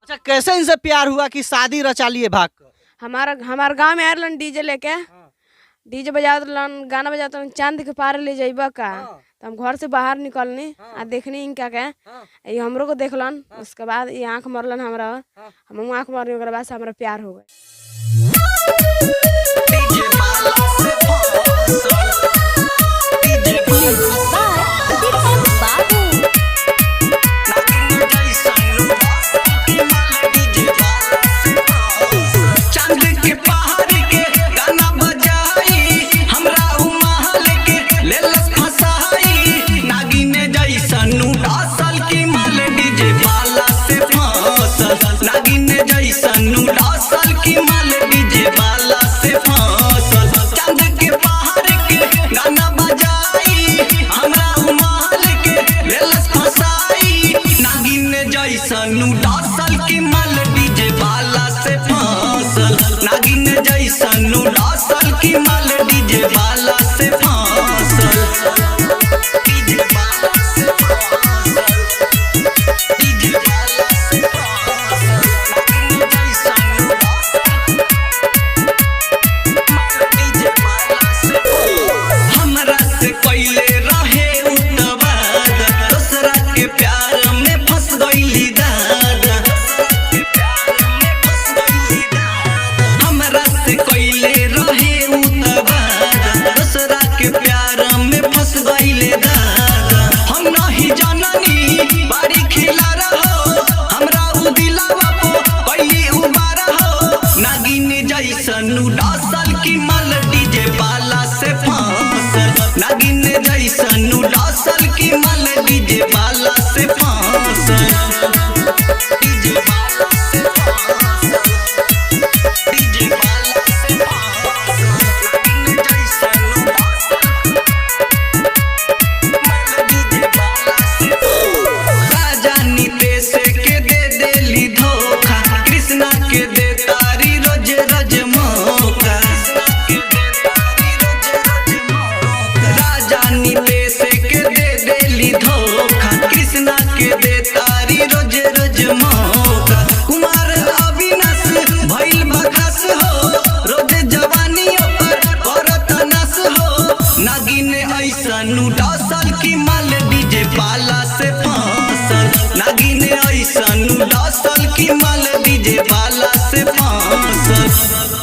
अच्छा, कैसे इनसे प्यार हुआ कि शादी रचा लिए भाग कर? हमारा गांव में आयरलन डीजे लेके डीजे बजावतलन गाना बजावतलन चांद के पार ले जाइबा का। तो हम घर से बाहर निकलनी आ देखनी इनका के ये हमरो को देखलन। उसके बाद ये आंख मरलन हमरा, हम आंख मरने के बाद से हमरा प्यार हो गए। सनु डासल की माल डीजे बाला से फांसल, नागिन जैसनु डासल की माल डीजे बाला से फांसल, डीजे बाला से फांसल, डीजे बाला से फांसल, नागिन जैसनु डासल माल डीजे बाला से फांसल। हमरा से पहले रहे उतवाद, दूसरा के प्यार में फंस गईली। जैसनु डासल की माल डीजे बाला से फांसल, नागिन जैसनु डासल की माल डीजे बाला से फांसल, डीजे बाला से फांसल, डीजे बाला से फांसल, नागिन जैसनु डासल माल डीजे बाला से फांसल। राजा नितेश के दे देली धोखा, कृष्णा के दे तारी रोज रोज मौका, राजा नितेश के दे देली धोखा, कृष्णा के दे तारी रोज रोज मौका। कुमार अविनाश भइल बखस हो, रोज जवानी पर करत नस हो, नागिन ऐसनु डासल की माल डीजे बाला से फांसल, नागिन ऐसनु डासल की माल डीजे बाला से फांसल।